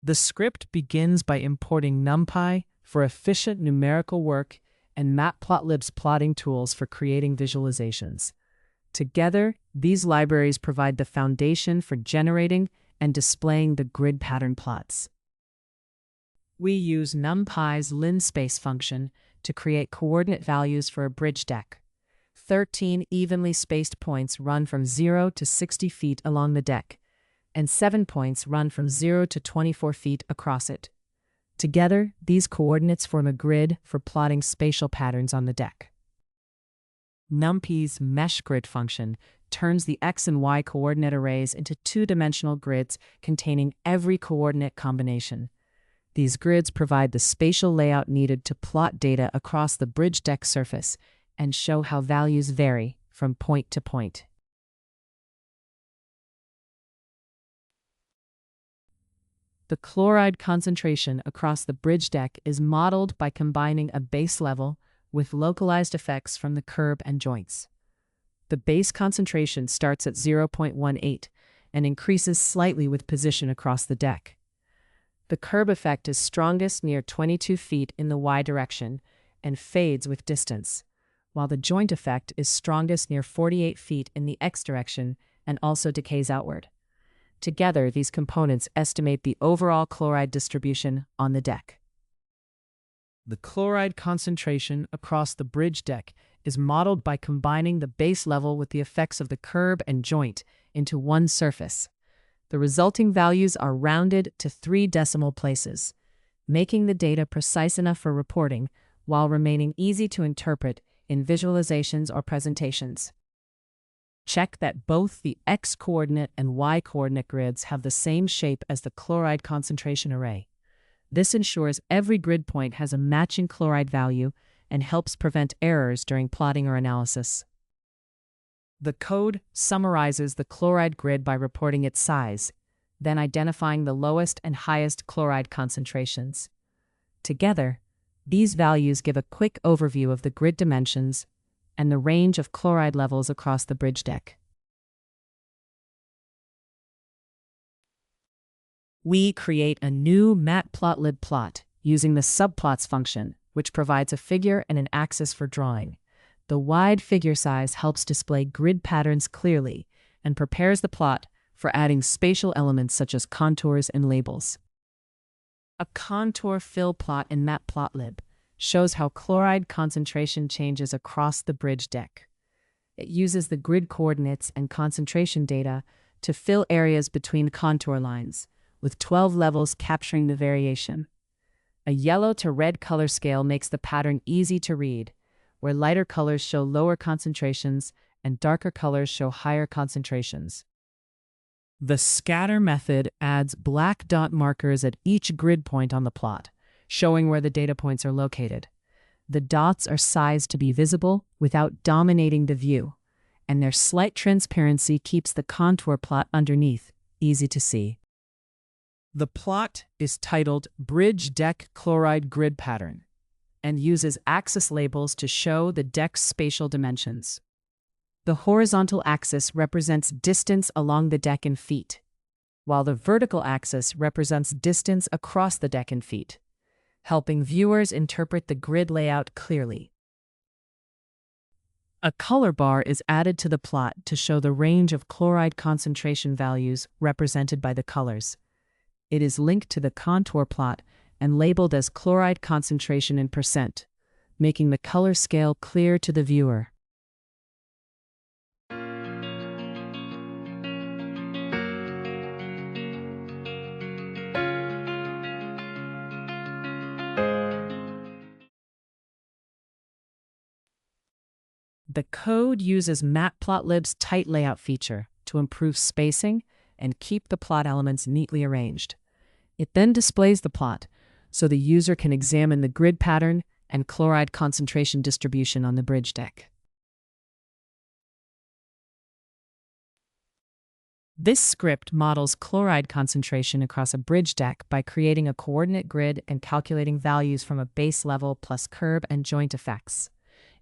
The script begins by importing NumPy for efficient numerical work and matplotlib's plotting tools for creating visualizations. Together, these libraries provide the foundation for generating and displaying the grid pattern plots. We use NumPy's linspace function to create coordinate values for a bridge deck. 13 evenly spaced points run from 0 to 60 feet along the deck, and 7 points run from 0 to 24 feet across it. Together, these coordinates form a grid for plotting spatial patterns on the deck. NumPy's meshGrid function turns the x and y coordinate arrays into two-dimensional grids containing every coordinate combination. These grids provide the spatial layout needed to plot data across the bridge deck surface and show how values vary from point to point. The chloride concentration across the bridge deck is modeled by combining a base level with localized effects from the curb and joints. The base concentration starts at 0.18 and increases slightly with position across the deck. The curb effect is strongest near 22 feet in the y direction and fades with distance, while the joint effect is strongest near 48 feet in the x direction and also decays outward. Together, these components estimate the overall chloride distribution on the deck. The chloride concentration across the bridge deck is modeled by combining the base level with the effects of the curb and joint into one surface. The resulting values are rounded to 3 decimal places, making the data precise enough for reporting while remaining easy to interpret in visualizations or presentations. Check that both the x-coordinate and y-coordinate grids have the same shape as the chloride concentration array. This ensures every grid point has a matching chloride value and helps prevent errors during plotting or analysis. The code summarizes the chloride grid by reporting its size, then identifying the lowest and highest chloride concentrations. Together, these values give a quick overview of the grid dimensions and the range of chloride levels across the bridge deck. We create a new matplotlib plot using the subplots function, which provides a figure and an axis for drawing. The wide figure size helps display grid patterns clearly and prepares the plot for adding spatial elements such as contours and labels. A contour fill plot in matplotlib shows how chloride concentration changes across the bridge deck. It uses the grid coordinates and concentration data to fill areas between contour lines, with 12 levels capturing the variation. A yellow to red color scale makes the pattern easy to read, where lighter colors show lower concentrations and darker colors show higher concentrations. The scatter method adds black dot markers at each grid point on the plot, showing where the data points are located. The dots are sized to be visible without dominating the view, and their slight transparency keeps the contour plot underneath easy to see. The plot is titled Bridge Deck Chloride Grid Pattern and uses axis labels to show the deck's spatial dimensions. The horizontal axis represents distance along the deck in feet, while the vertical axis represents distance across the deck in feet, helping viewers interpret the grid layout clearly. A color bar is added to the plot to show the range of chloride concentration values represented by the colors. It is linked to the contour plot and labeled as chloride concentration in %, making the color scale clear to the viewer. The code uses matplotlib's tight layout feature to improve spacing and keep the plot elements neatly arranged. It then displays the plot so the user can examine the grid pattern and chloride concentration distribution on the bridge deck. This script models chloride concentration across a bridge deck by creating a coordinate grid and calculating values from a base level plus curb and joint effects.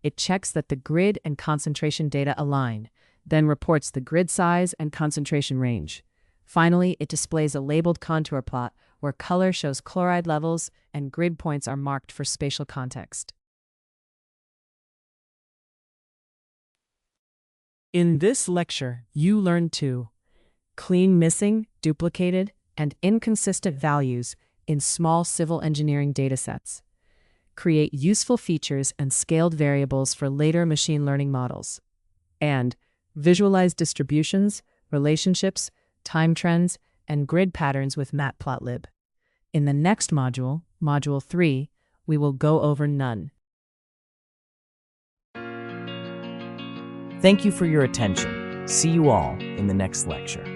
It checks that the grid and concentration data align, then reports the grid size and concentration range. Finally, it displays a labeled contour plot where color shows chloride levels and grid points are marked for spatial context. In this lecture, you learned to clean missing, duplicated, and inconsistent values in small civil engineering datasets. Create useful features and scaled variables for later machine learning models. And visualize distributions, relationships, time trends, and grid patterns with matplotlib. In the next module, Module 3, we will go over none. Thank you for your attention. See you all in the next lecture.